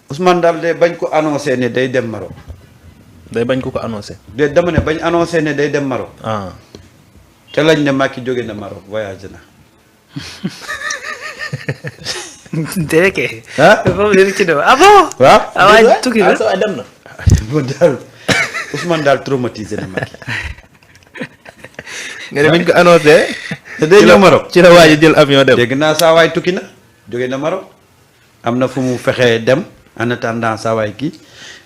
Ousmane daal de bañ ko annoncé ne day dem Maroc. day bañ ko annoncé. de dama ne bañ annoncé ne day dem Maroc. ah. te lañ ne Macky jóge na Maroc voyagé na. déedéet. ah foofu la ci doon ah bon. waaw. ah waay tukki na ah dem na. moom daal Ousmane daal traumatisé na Macky. nga ne bañ ko annoncé. te day ñëw Maroc ci la waaj a jël avion dem. dégg naa saa waay tukki na jóge na Maroc am na fu mu fexee dem en attendant saa waay kii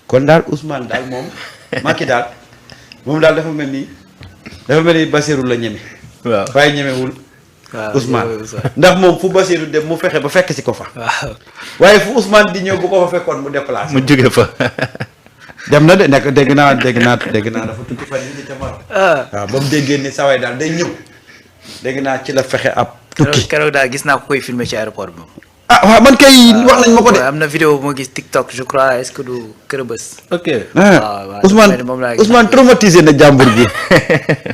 kon daal Ousmane daal moom Macky daal moom daal dafa mel ni Bassirou la ñeme. waaw waaye ñemewul waaw Ousmane ndax moom fu Bassirou dem mu fexe ba fekk si ko fa. waaw. waaye fu Ousmane di ñëw bu ko fa fekkoon mu déplacé. mu jóge fa. dem na de nekk dégg naa dafa tukki fan yii di ca Maroc. ah. waaw ba mu déggee ne saa waay daal day ñëw dégg naa ci la fexe ab. tukki keroog daal gis naa ko koy filmer ci aéroport bi. ah waaw man kay wax nañ ma ko de. am na vidéo bu ma gis TikTok je crois est-ce que du Kër Bës. ok. waaw moom laa gis. Ousmane traumatisé na jàmbur gi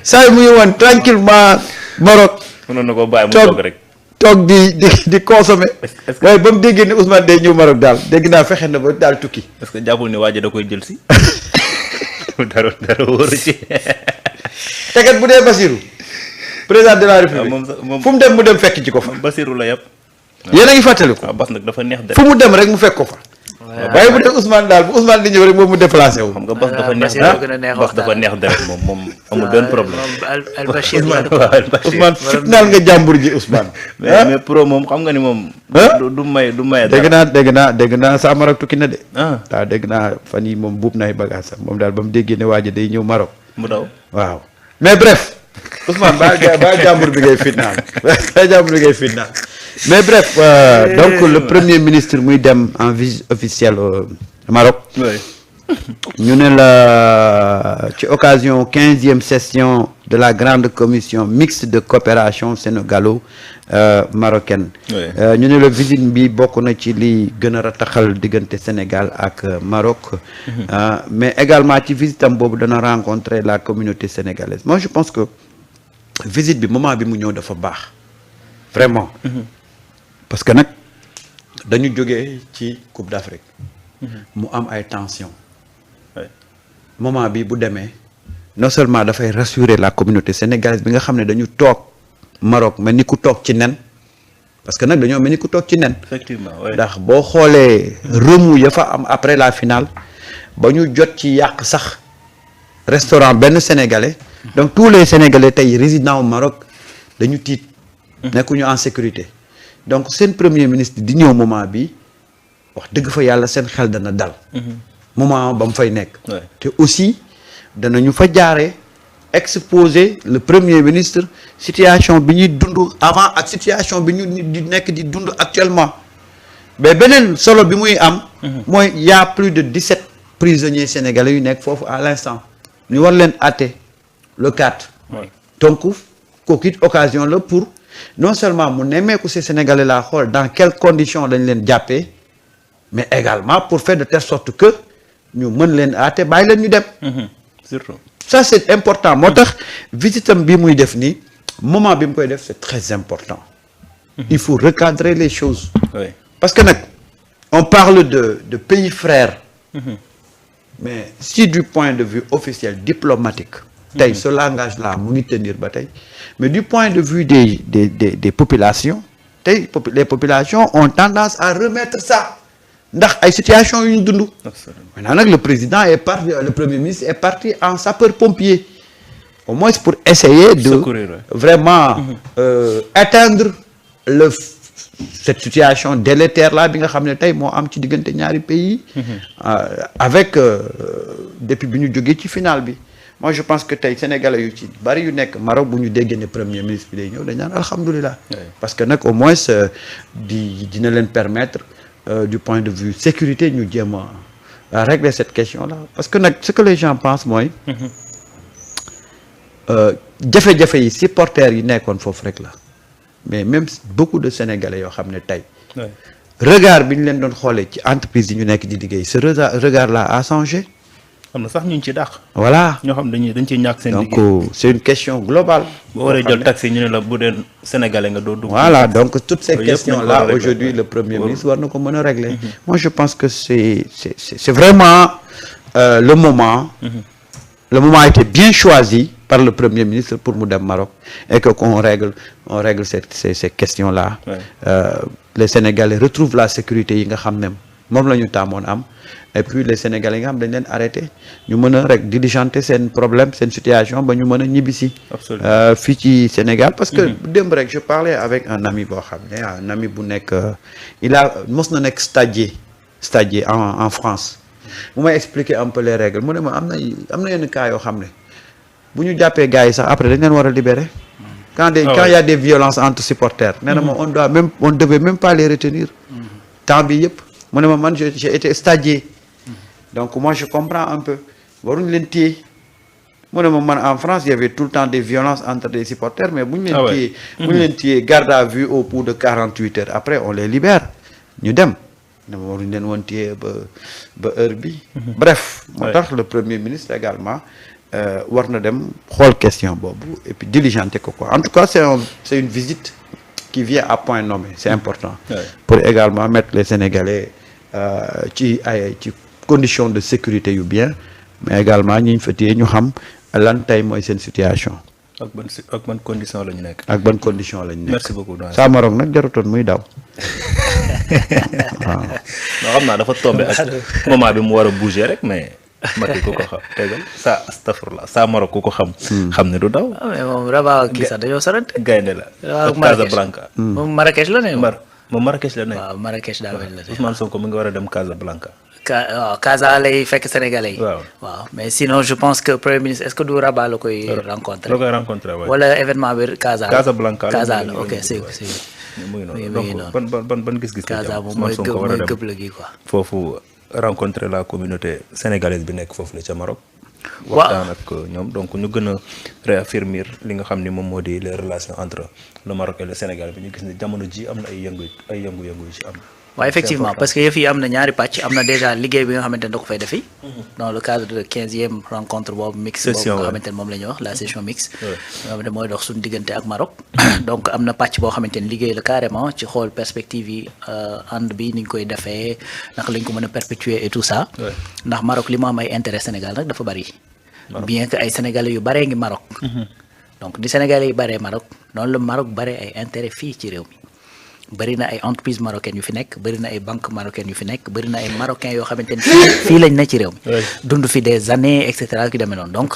saa yu muy woon tranquillement Maroc mënoon na ko bàyyi mu toog rek. toog di consommer waaye ba mu déggee ne Ousmane day ñëw Maroc daal dégg naa fexe na ba daal tukki. est-ce que jàppul ni waa ji da koy jël si. dara wóoru ci. tegat bu dee Bassirou président de la République moom fu mu dem mu dem fekk ci ko fa. Bassirou la yëpp. yéen a ngi fàttaliku. waaw Bass nag dafa neex de. fu mu dem rek mu fekk ko fa. waaye bu dee Ousmane daal bu Ousmane di ñëw rek moom mu déplacé wu. xam nga Bass dafa neex Bass dafa neex de rek moom amul benn problème. Al Bachir Ousmane fitnaal nga jàmbur ji Ousmane. mais pro moom xam nga ni moom. du maye dégg naa saa Maroc tukki na de. ah dégg naa fan yi moom buub na ay bagages sax moom daal ba mu déggee ne waa ji day ñëw Maroc. mu daw. waaw mais bref Ousmane ba jàmbur bi ngay fitnaal mais bref donc le premier ministre muy dem en visite officielle au Maroc. oui. ñu ne la ci occasion 15e session de la grande commission mixte de coopération sénégalo-marocaine. ñu ne la visite bi bokk na ci li gën a rataxal diggante Sénégal ak Maroc. mais également ci visite am boobu dana rencontrer la communauté sénégalaise moi je pense que visite bi moment bi mu ñëw dafa baax vraiment. parce que nag dañu jógee ci Coupe d'Afrique. mu am ay tensions. moment bi bu demee non seulement dafay rassurer la communauté sénégalaise bi nga xam ne dañu toog Maroc mel ni ku toog ci nen parce que nag dañoo mel ni ku toog ci nen. effectivement ndax boo xoolee remous ya fa am après la finale ba ñu jot ci yàq sax restaurant benn sénégalais. donc tous les sénégalais tey résidents au Maroc dañu tiit. nekkuñu en sécurité. donc seen premier ministre di ñëw moment bi wax dëgg fa yàlla seen xel dana dal. moment ba mu fay nekk. te aussi danañu fa jaaree exposer le premier ministre situation bi ñuy dund avant ak situation bi ñu di nekk di dund actuellement mais beneen solo bi muy am. mooy y a plus de 17 prisonniers sénégalais yu nekk foofu à l'instant ñu war leen àtte le 4. donc kooku it occasion la pour non seulement mu nemmeeku ces sénégalais là xool dans quelles conditions dañ leen jàppee mais également pour faire de telle sorte que. ñu mën leen aate bàyyi leen ñu dem. surtout. ça c'est important moo tax visitam bi muy def nii moment bi mu koy def c'est très important. il faut recadrer les choses. oui. parce que nag on parle de pays frères. mais si du point de vue officiel diplomatique. tey ce langage là mu ngi tenir ba tey mais du point de vue des populations tey les populations ont tendance à remettre ça. ndax ay situation yu ñu dund. maintenant nag le président est parti le premier ministre est parti en sapeur-pompier au moins pour essayer de vraiment atteindre cette situation délétère là bi nga xam ne tey moo am ci diggante ñaari pays. avec depuis bi ñu jógee ci finale bi moi je pense que tey sénégalais yu ci bari yu nekk Maroc bu ñu déggee ne premier ministre bi day ñëw dañ naan alhamdulilah. parce que nag au moins dina leen permettre. Du point de vue sécurité ñu jéem a régler cette question là parce que nag ce que les gens pensent mooy jafe-jafe yi supporters yi nekkoon foofu rek la mais même beaucoup de sénégalais yoo xam ne tey regard bi ñu leen doon xoolee ci entreprise yi ñu nekk di liggéey ce regard là a changé am na sax ñu ci dàq. voilà ñoo xam dañ ciy ñàkk seen liggéey. donc c'est une question globale. boo waree jël taxi ñu ne la bu dee sénégalais nga doo dugg. voilà donc toutes ces yëpp questions nañ ko là régler. aujourd'hui le premier ministre war na ko mën a régler. moi je pense que c'est vraiment le moment. Le moment a été bien choisi par le Premier ministre pour mu dem Maroc et que qu'on règle ces questions-là. Ouais. Les Sénégalais retrouvent la sécurité yi nga xam ne moom la ñu tàmmoon am et puis les Sénégalais yi nga xam dañ leen arrêté ñu mën a rek diligenter seen problème seen situation ba ñu mën a ñibbisi. Absolument. fii ci Sénégal parce que démb rek je parlais avec un ami boo xam ne un ami bu nekk mos na nekk stagiaire en France. bu may expliquer un peu les règles mu ne ma am na yenn cas yoo xam ne bu ñu jàppee gars yi sax après dañ leen war a libérer. quand il y a des violences entre supporters. nee na ma on devait même pas les retenir. temps bi yëpp mu ne ma man j'ai été stagiaire. donc moi je comprends un peu waruñ leen téye mu ne ma man en France il y avait tout le temps des violences entre des supporters mais bu ñu leen téye. bu ñu leen téye garde à vue au bout de 48 heures après on les libère ñu dem. dama waruñu leen woon téye ba heure bi bref moo tax le premier ministre également war na dem xool question boobu et puis diligenter ko quoi en tout cas c'est une visite qui vient à point nommé c'est important pour également mettre les Sénégalais ci conditions de sécurité yu bien mais également ñi ñu fa téye ñu xam lan tey mooy seen situation ak ban condition la ñu nekk. ak ban condition la ñu nekk. merci beaucoup. saa Maroc nag jarutoon muy daw. waaw. non xam naa dafa tombé ak moment bi mu war a bouger rek mais Macky ku ko xam tegal saa Maroc ku ko xam. xam ne du daw. mais moom Rabat kii sax dañoo sorante. gaynde la. Rabat ak Casablanca. moom Marrakech la ne. moom Marrakech la nekk. waaw Marrakech daa mel la ne. Ousmane Sonko mu ngi war a dem Casablanca. waaw Casa lay fekk Sénégalais yi. waaw mais sinon je pense que premier ministre est-ce que du Rabat la koy rencontrer. la koy rencontrer waaye. wala événement bi Casa la. Casablanca Casa la ok c'est muy noonu muy donc ban gis-gis. Casa moom mooy gëb la gi quoi. foofu rencontrer la communauté sénégalaise bi nekk foofu la ca Maroc. waaw waxtaan ak ñoom donc ñu gën a réaffirmer li nga xam ni moom moo di les relations entre le Maroc et le Sénégal bi ñu gis ne jamono ji am na ay yëngu-yëngu yu ci am. waaw effectivement parce que yëf yi am na ñaari pàcc am na déjà liggéey bi nga xamante ne da ko fay defi dans le cadre de 15e rencontre boobu mixte boobu nga xamante ne moom la ñuy wax la session mixte nga xamante ne mooy dox suñu diggante ak Maroc donc am na pàcc boo xamante ne liggéey la carrément ci xool perspective yi ànd bi ni ñu koy defee naka lañ ko mën a perpétuer et tout ça ndax Maroc li mu am ay intérêt Sénégal nag dafa bari bien que ay Sénégalais yu baree ngi Maroc donc di Sénégalais yu baree Maroc noonu la Maroc baree ay intérêt fii ci réew mi bëri na ay entreprises marocaines yu fi nekk bëri na ay banques marocaines yu fi nekk bëri na ay marocains yoo xamante ni fii lañ ne ci réew mi dund fi des années et cetera ki demee noonu donc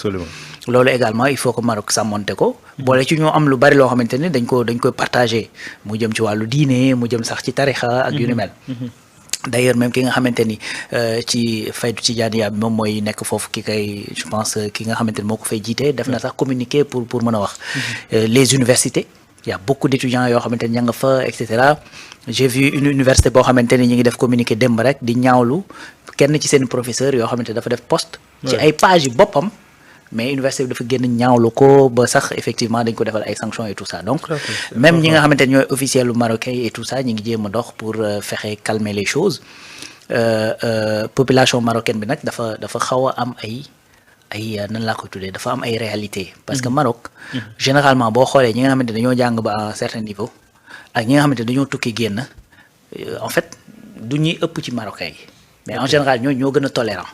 loolu également il faut que Maroc sàmmonte ko boole ci ñoo am lu bari loo xamante ni dañ koy partagé mu jëm ci wàllu diine mu jëm sax ci tarixa ak yu ni mel d'ailleurs même ki nga xamante ni ci faydu Tijaaniya bi moom mooy nekk foofu je pense ki nga xamante ni moo ko fay jiite def na sax communiqué pour mën a wax les universités il y a beaucoup d'étudiants yoo xamante ni ña nga fa et cetera j'ai vu une université boo xamante ni ñu ngi def communiqué démb rek di ñaawlu kenn ci seen professeur yoo xamante dafa def poste ci ay page yi boppam mais université bi dafa génn ñaawlu ko ba sax effectivement dañ ko defal ay sanctions et tout ça donc même ñi nga xamante ni ñooy officiel lu marocain et tout ça ñi ngi jéem a dox pour fexe calmer les choses population marocaine bi nag dafa xaw a am ay nan laa koy tuddee dafa am ay réalité parce que Maroc généralement boo xoolee ñi nga xamante ne dañoo jàng ba à un certain niveau ak ñi nga xamante ne dañoo tukki génn en fait du ñuy ëpp ci marocains yi mais en général ñoo gën a tolérant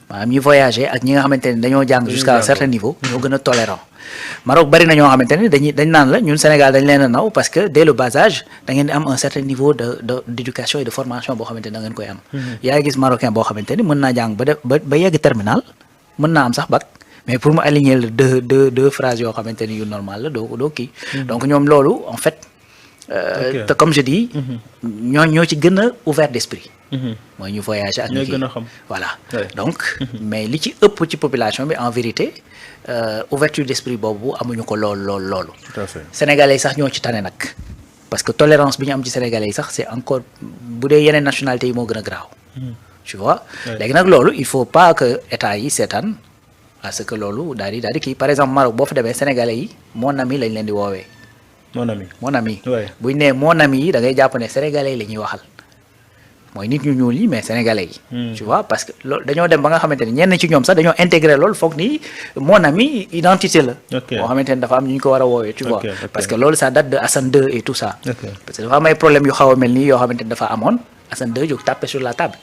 maanaam ñi voyager ak ñi nga xamante ne dañoo jàng jusqu'à un certain niveau ñoo gën a tolérant Maroc bari na ñoo xamante ne dañ naan la ñun Sénégal dañ leen a naw parce que dès le bas âge da ngeen di am un certain niveau d'éducation et de formation boo xamante ne da ngeen koy am yaa ngi gis marocain boo xamante ni mën naa jàng ba yegg terminal mën naa am sax bac mais pour mu aligner le deux phrases yoo xamante ni yu normal la doo kii donc ñoom loolu en fait te comme je dis ñoo ci gën a ouvert d'esprit mooy ñu voyager ak ñu kii voilà donc mais li ci ëpp ci population bi en vérité ouverture d'esprit boobu amuñu ko loolu sénégalais yi sax ñoo ci tane nag parce que tolérance bi ñu am ci sénégalais yi sax c'est encore bu dee yeneen nationalités yi moo gën a graaw tu vois léegi nag loolu il faut pas que état yi seetaan à ce que loolu daal di kii par exemple Maroc boo fa demee sénégalais yi mon ami lañ leen di woowee mon ami buñ nee mon ami yi da ngay jàpp ne sénégalais yi la ñuy waxal mooy nit ñu ñuul yi mais sénégalais yi. tu vois parce que loolu dañoo dem ba nga xamante ni ñenn ci ñoom sax dañoo intégré loolu foog ni mon ami identité la. boo xamante ni dafa am ñu ko war a woowee. tu vois parce que loolu ça date de Assane II et tout ça. parce que dafa am ay problèmes yu xaw a mel nii yoo xamante ni dafa amoon Assane II jóg tapé sur la table.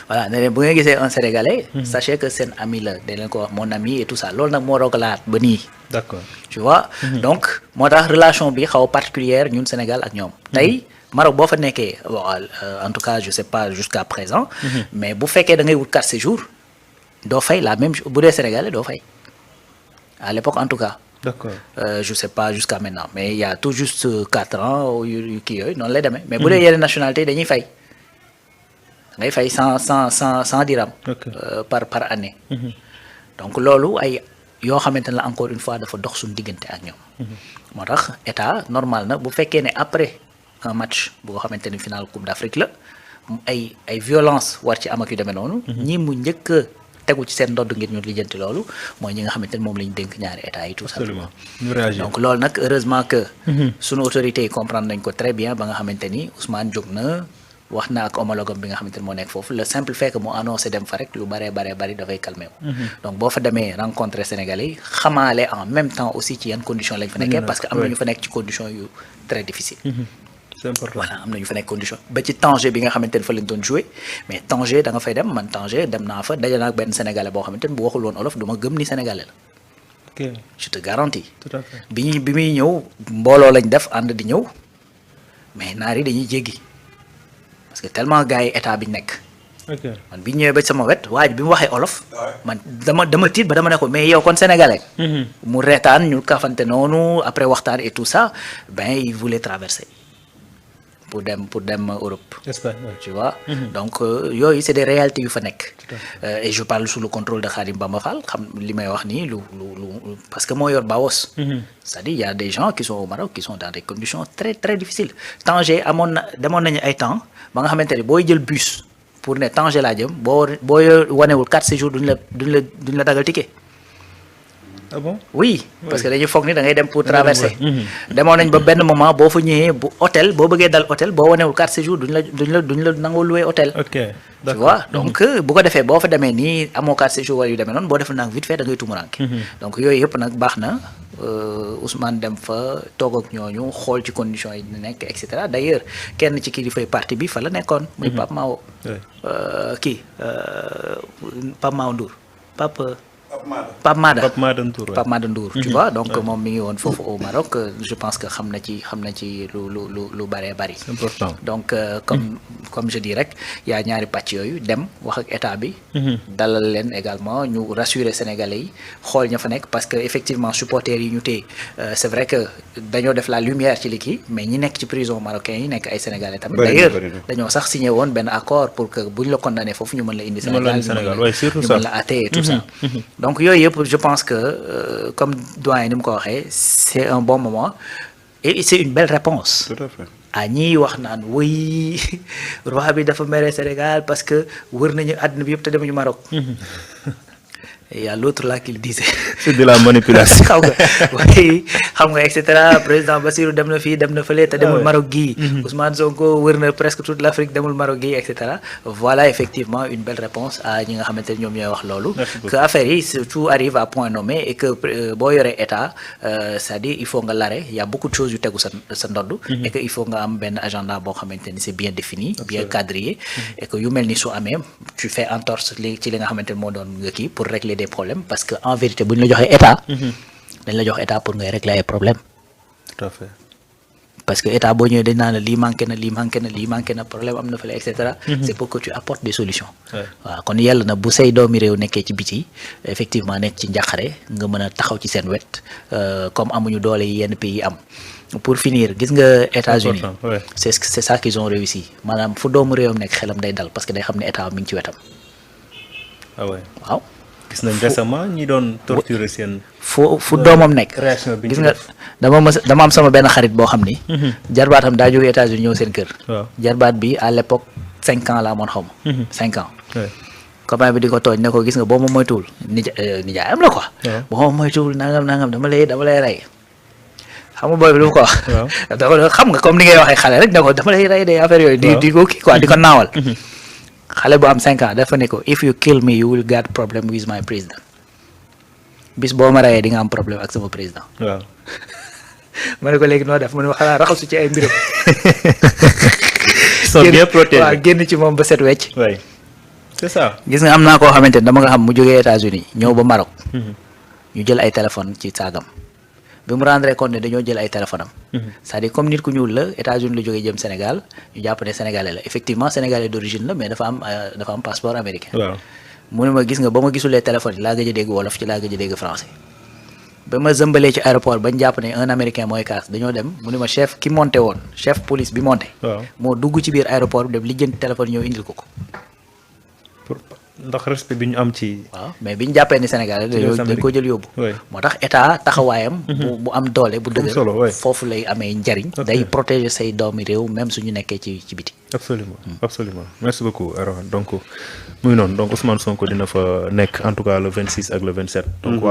voilà ne leen bu ngeen gisee un sénégalais. sachez que seen ami la dañ leen ko wax mon ami et tout ça loolu nag moo rogalaat ba nii. d'accord tu vois. donc moo tax relation bi xaw a particulière ñun Sénégal ak ñoom. tey Maroc boo fa nekkee en tout cas je sais pas jusqu'à présent. mais bu fekkee da ngay wut 4 séjours doo fay la même bu dee sénégalais doo fay à l'époque en tout cas. d'accord je sais pas jusqu'à maintenant mais il y a tout juste 4 ans yu kii yooyu noonu lay demee. mais bu dee yeneen nationalité dañuy fay. ngay fay 100 dirham. par année. donc loolu ay yoo xamante ne la encore une fois dafa dox suñu diggante ak ñoom. moo tax état normal na bu fekkee ne après un match boo xamante ni final coupe d'Afrique la ay violence war ci am ak yu demee noonu. ñi mu njëkk a tegu ci seen ndodd ngir ñu lijjanti loolu mooy ñi nga xamante ne moom la ñu dénk ñaari état yi tout simplement. donc loolu nag heureusement que. sunu autorités yi comprendre nañ ko très bien ba nga xamante ni Ousmane jóg na. wax na ak homologam bi nga xamante ne moo nekk foofu le simple fait que mu annoncé dem fa rek lu bari dafay calmé wu. donc boo fa demee rencontrer Sénégalais yi xamaale en même temps aussi ci yan conditions lañ fa nekkee parce que am na ñu fa nekk ci conditions yu très difficile. c'est important voilà am na ñu fa nekk condition ba ci Tanger bi nga xamante ne fa lañ doon joué mais Tanger da nga fay dem man Tanger dem naa fa daje naa ak benn Sénégalais boo xamante ne bu waxul woon olof du ma gëm ni Sénégalais la. ok je te garantis. tout à fait bi muy ñëw mbooloo lañ def ànd di ñëw mais naar yi dañuy jéggi. parce que tellement gars yi état bi nekk. man bi ñëwee ba sama wet waaj bi mu waxee olof. man dama tiit ba dama ne ko mais yow kon sénégalais. mu reetaan ñu kafante noonu après waxtaan et tout ça ben il voulait traverser pour dem Europe. Espagne tu vois. donc yooyu c'est des réalités yu fa nekk. et je parle sous le contrôle de Khadim Bamba Fall xam li may wax nii lu parce que moo yor Baos. c'est-à-dire il y a des gens qui sont au Maroc qui sont dans des conditions très très difficiles. Tanger demoon nañu ay temps ba nga xamante ne booy jël bus pour ne Tanger laa jëm boo wanewul 4 séjours duñ la dagal ticket. ah bon oui parce que dañuy foog ni da ngay dem pour traverser. demoon nañ ba benn moment boo fa ñëwee bu hôtel boo bëggee dal hôtel boo wanewul 4 séjours duñ la nangoo louer hôtel. ok tu vois donc bu ko defee boo fa demee nii amoo 4 séjours wala yu demee noonu boo defee nag vite fait da ngay tumuranke. donc yooyu yëpp nag baax na Ousmane dem fa toog ak ñooñu xool ci conditions yi ñu nekk et cetera d'ailleurs kenn ci kilifay parti bi fa la nekkoon. muy Pape Mao. Pape Mao Ndour Pape Mada Ndour tu vois donc moom mi ngi woon foofu au Maroc je pense que xam na ci lu bëree bëri. c'est important donc comme je dis rek yaa ñaari pàcc yooyu dem wax ak état bi. dalal leen également ñu rassurer sénégalais yi xool ña fa nekk parce que effectivement supporters yi ñu téye c'est vrai que dañoo def la lumière ci liki mais ñi nekk ci prison marocain yi nekk ay sénégalais tamit. d'ailleurs dañoo sax signé woon benn accord pour que buñ la condamné foofu ñu mën la indi. Sénégal ñu mën la àtte et tout ça. donc yooyu yëpp je pense que comme doyen ni mu ko waxee c'est un bon moment et c'est une belle réponse. tout à fait. ah ñii wax naan wuy roi bi dafa mere Sénégal parce que wër nañu àdduna bi yëpp te demuñu Maroc. et y a l'autre là qui le disait. c'est de la manipulation. xam nga oui xam nga et cetera président Bassirou dem na fii dem na fële te demul Maroc gii. Ousmane Sonko wër na presque toute l'Afrique demul Maroc gii et cetera voilà effectivement une belle réponse à ñi nga xamante ne ñoom ñooy wax loolu. que affaire yi tout arrive à point nommé et que boo yoree état c'est-à-dire il faut nga lare y a beaucoup de choses yu tegu sa ndodd. et que il faut nga am benn agenda boo xamante ni c'est bien défini. bien quadrillé. et que yu mel ni su amee tu fais entorse ci li nga xamante ne moo doon nga kii pour régler des problèmes parce que en vérité bu ñu la joxee état. dañ la jox état pour ngay régler ay problèmes. tout à fait. parce que état boo ñëwee dañ naan la lii manqué na problème am na fële et cetera. c'est pour que tu apportes des solutions. waaw kon yàlla na bu say doomi réew nekkee ci biti effectivement nekk ci njàqare nga mën a taxaw ci seen wet comme amuñu doole yi yenn pays yi am. pour finir gis nga États-Unis c'est ça qu'ils ont réussi maanaam fu doomu réewam nekk xelam day dal parce que day xam ne état mi ngi ci wetam. waaw. gis nañ récemment ñi doon torturer seen. fu doomam nekk. réaction bi gis nga dama am sama benn xarit boo xam ni. jarbaatam daa jógee États-Unis ñëw seen kër. waaw jarbaat bi à l'époque 5 ans laa moon xaw ma. 5 ans. copain bi di ko tooñ ne ko gis nga boo ma moytuwul nijaayam la quoi. boo ma moytuwul nangam dama lay rey. xam nga booy bi lu mu ko wax. dafa xam nga comme ni ngay waxee xale rek ne ko dafa lay rey de affaire yooyu. di ko kii quoi di ko naawal. xale bu am 5 ans dafa ne ko if you kill me you will get problem with my president bis boo ma reyee di nga am problème ak sama président. waaw. ma ne ko léegi noo def ma ne ma xanaa raxasu ci ay mbiram. sont bien protégés waaw génn ci moom ba set wecc. oui c'est ça. gis nga am naa koo xamante ne dama nga xam mu jógee États-Unis ñëw ba Maroc. ñu jël ay téléphone ci saagam. bi mu rendre compte ne dañoo jël ay téléphone am. c'est-à-dire comme nit ku ñuul la États-Unis la jógee jëm Sénégal ñu jàpp ne sénégalais la effectivement sénégalais d'origine la mais dafa am passeport américain. waaw mu ne ma gis nga ba ma gisulee téléphone yi laa gëj a dégg wolof ci laa gëj a dégg français. ba ma zëmbalee ci aéroport bañ jàpp ne un américain mooy kaas dañoo dem mu ne ma chef ki monté woon chef police bi monté. waaw moo dugg ci biir aéroport bi dem lijjanti téléphone ñëw indil ko. ndax respect bi ñu am ci. waaw mais bi ñu jàppee ni Sénégal dañ ko jël yóbbu. moo tax état taxawaayam. bu am doole bu dëgër. foofu lay amee njariñ. day protéger say doomi réew même suñu nekkee ci biti. absolument merci beaucoup Arona donc muy noonu donc Ousmane Sonko dina fa nekk en tout cas le 26 ak le 27. donc